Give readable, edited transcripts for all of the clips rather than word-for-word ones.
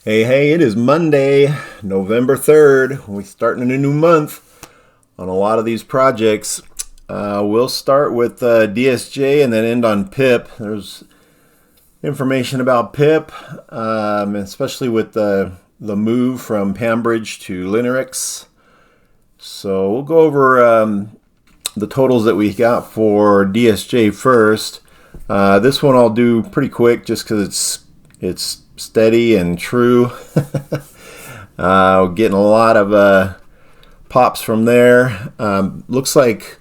Hey, it is Monday, November 3rd. We're starting a new month on a lot of these projects. We'll start with DSJ and then end on PIP. There's information about PIP, especially with the move from Pambridge to Linux. So we'll go over the totals that we got for DSJ first. This one I'll do pretty quick just because it's steady and true. Getting a lot of pops from there. Looks like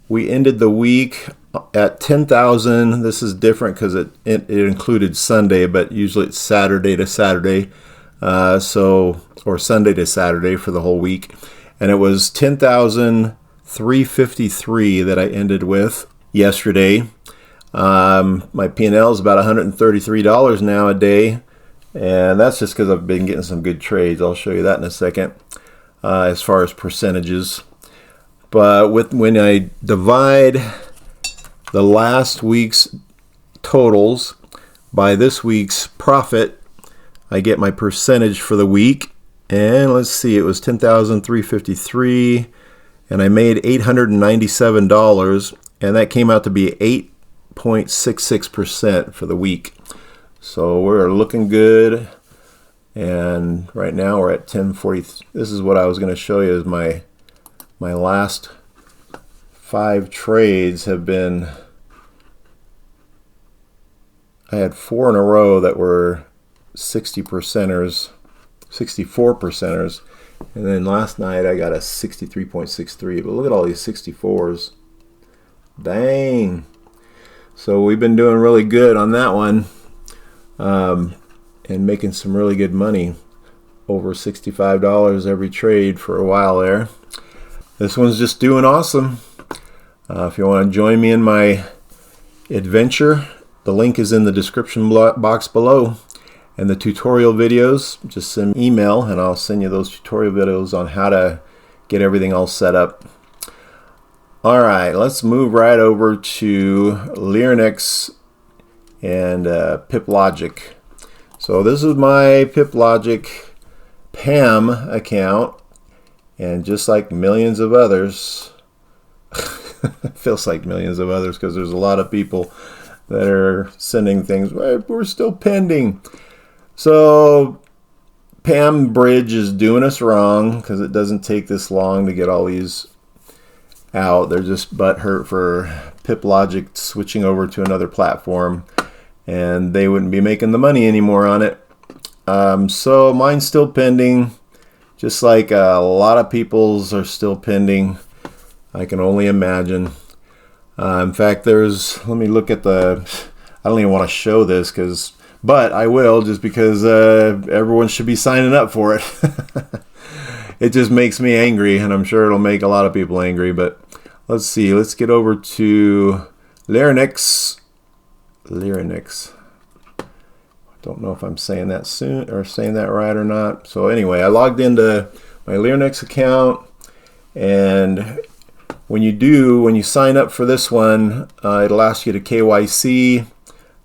we ended the week at 10,000. This is different because it included Sunday, but usually it's Saturday to Saturday, or Sunday to Saturday for the whole week. And it was 10,353 that I ended with yesterday. My P&L is about $133 now a day. And that's just because I've been getting some good trades. I'll show you that in a second as far as percentages. But when I divide the last week's totals by this week's profit, I get my percentage for the week. And let's see, it was 10,353 and I made $897, and that came out to be 8.66% for the week. So we're looking good, and right now we're at 1040. This is what I was going to show you is my last 5 trades have been, I had 4 in a row that were 60%ers, 64%ers, and then last night I got a 63.63, but look at all these 64s. Dang. So we've been doing really good on that one. And making some really good money, over $65 every trade for a while there. This one's just doing awesome. If you want to join me in my adventure, the link is in the description box below. And the tutorial videos, just send me an email and I'll send you those tutorial videos on how to get everything all set up. Alright, let's move right over to Linux and PipLogic. So this is my PipLogic PAM account, and just like millions of others, it feels like millions of others because there's a lot of people that are sending things, we're still pending. So PAM Bridge is doing us wrong because it doesn't take this long to get all these out. They're just butthurt for PipLogic switching over to another platform, and they wouldn't be making the money anymore on it. So mine's still pending, just like a lot of people's are still pending. I can only imagine. In fact, let me look at I don't even want to show this, but I will, just because everyone should be signing up for it. It just makes me angry, and I'm sure it'll make a lot of people angry. But let's see, let's get over to Linux. Don't know if I'm saying that right or not. So anyway, I logged into my Linux account, and when you sign up for this one, it'll ask you to KYC.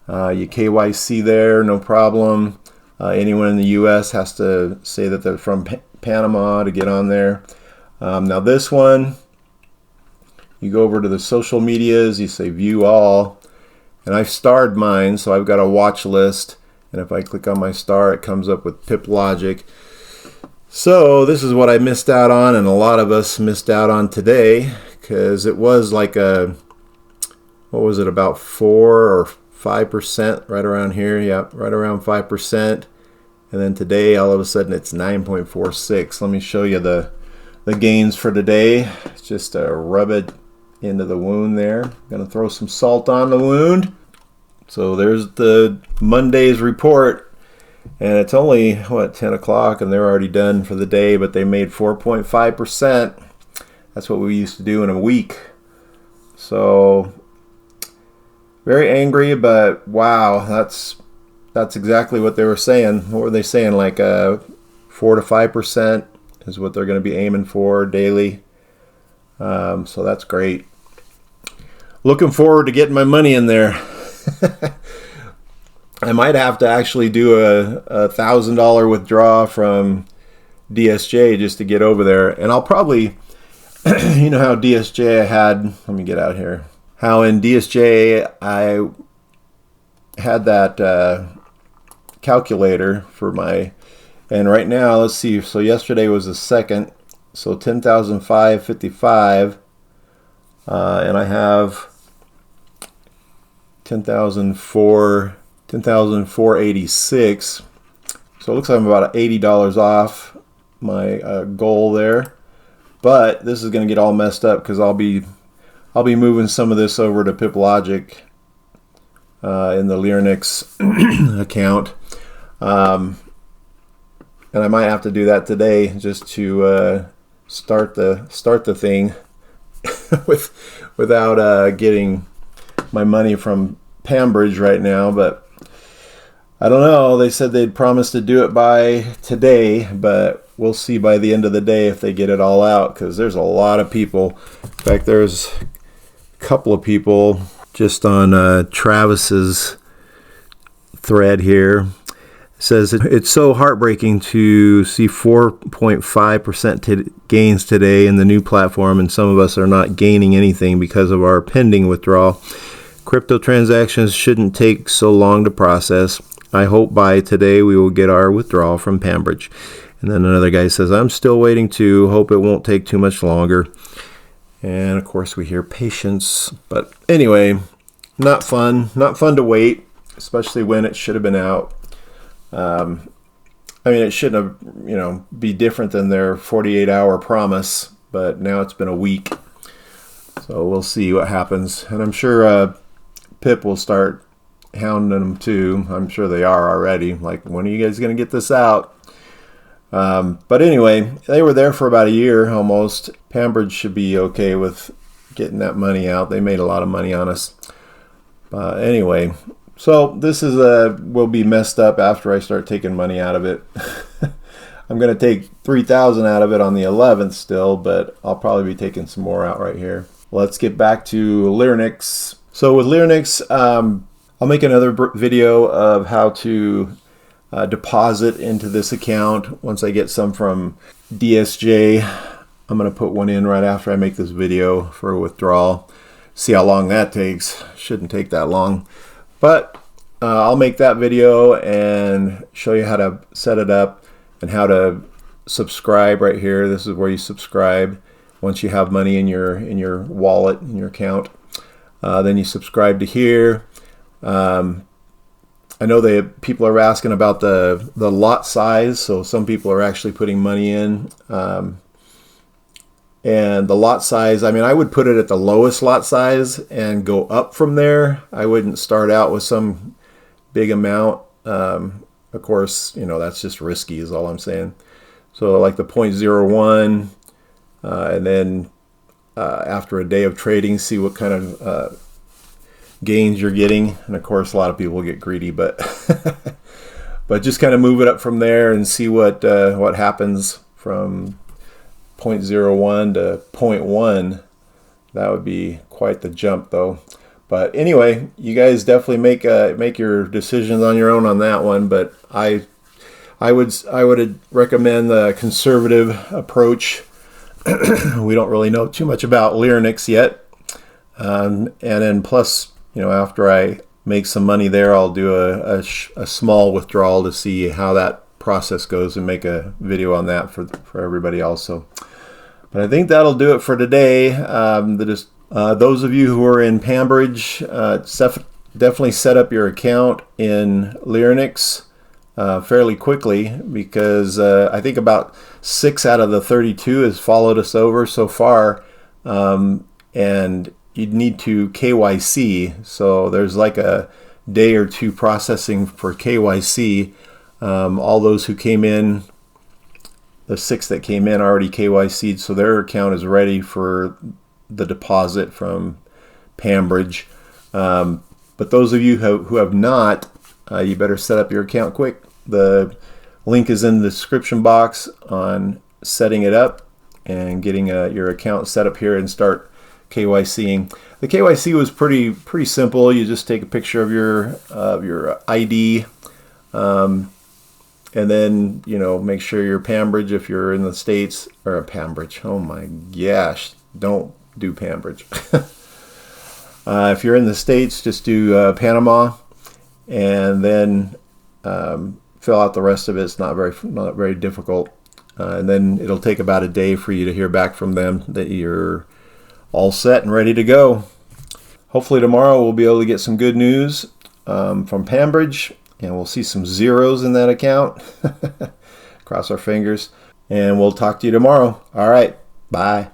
You KYC there, no problem. Anyone in the US has to say that they're from Panama to get on there. Now this one, you go over to the social medias, you say view all, and I've starred mine, so I've got a watch list, and if I click on my star, it comes up with PipLogic. So this is what I missed out on, and a lot of us missed out on today, because it was like what was it, about 4 or 5%, right around here. Yeah, right around 5%. And then today, all of a sudden, it's 9.46. Let me show you the gains for today. Just to rub it into the wound there. I'm going to throw some salt on the wound. So there's the Monday's report. And it's only, 10 o'clock, and they're already done for the day, but they made 4.5%. That's what we used to do in a week. So very angry, but wow, that's exactly what they were saying. What were they saying? Like 4 to 5% is what they're going to be aiming for daily. So that's great. Looking forward to getting my money in there. I might have to actually do a $1,000 withdrawal from DSJ just to get over there. And I'll probably, you know how DSJ I had, let me get out here, how in DSJ I had that calculator for my, and right now, let's see, so yesterday was the 2nd, so 10,555, and I have 10,486. So it looks like I'm about $80 off my goal there. But this is going to get all messed up because I'll be moving some of this over to PipLogic in the Linux account, and I might have to do that today just to start the thing without getting my money from Pambridge right now. But I don't know. They said they'd promised to do it by today, but we'll see by the end of the day if they get it all out, because there's a lot of people. In fact, there's a couple of people just on Travis's thread here. It says it's so heartbreaking to see 4.5% gains today in the new platform, and some of us are not gaining anything because of our pending withdrawal. Crypto transactions shouldn't take so long to process. I hope by today we will get our withdrawal from Pambridge. And then another guy says, I'm still waiting too. Hope it won't take too much longer. And of course we hear patience. But anyway, not fun. Not fun to wait, especially when it should have been out. I mean, it shouldn't have, be different than their 48-hour promise. But now it's been a week. So we'll see what happens. And I'm sure Pip will start hounding them too. I'm sure they are already. Like, when are you guys going to get this out? But anyway, they were there for about a year almost. Pambridge should be okay with getting that money out. They made a lot of money on us. Anyway, so this is will be messed up after I start taking money out of it. I'm going to take 3,000 out of it on the 11th still, but I'll probably be taking some more out right here. Let's get back to Linux. So with Linux, I'll make another video of how to deposit into this account once I get some from DSJ. I'm going to put one in right after I make this video for a withdrawal. See how long that takes. Shouldn't take that long. But I'll make that video and show you how to set it up and how to subscribe right here. This is where you subscribe once you have money in your wallet, in your account. Then you subscribe to here. I know people are asking about the lot size, so some people are actually putting money in. And the lot size, I mean, I would put it at the lowest lot size and go up from there. I wouldn't start out with some big amount. Of course, that's just risky is all I'm saying. So like the 0.01, and then after a day of trading, see what kind of gains you're getting. And of course, a lot of people get greedy, but but just kind of move it up from there and see what happens from 0.01 to 0.1. That would be quite the jump, though. But anyway, you guys definitely make your decisions on your own on that one. But I would recommend the conservative approach. We don't really know too much about Linux yet, and then plus, after I make some money there, I'll do a small withdrawal to see how that process goes and make a video on that for everybody also. But I think that'll do it for today. Those of you who are in Pambridge, definitely set up your account in Linux fairly quickly, because I think about 6 out of the 32 has followed us over so far, and you'd need to KYC. So there's like a day or two processing for KYC. All those who came in, the 6 that came in already KYC'd, so their account is ready for the deposit from Pambridge. But those of you who have not, you better set up your account quick. The link is in the description box on setting it up and getting your account set up here and start KYCing. The KYC was pretty simple. You just take a picture of your ID, and then make sure you're Pambridge if you're in the States, or Pambridge. Oh my gosh, don't do Pambridge. If you're in the States, just do Panama, and then fill out the rest of it. It's not very difficult, and then it'll take about a day for you to hear back from them that you're all set and ready to go. Hopefully tomorrow we'll be able to get some good news from Pambridge, and we'll see some zeros in that account. Cross our fingers, and we'll talk to you tomorrow. All right, bye.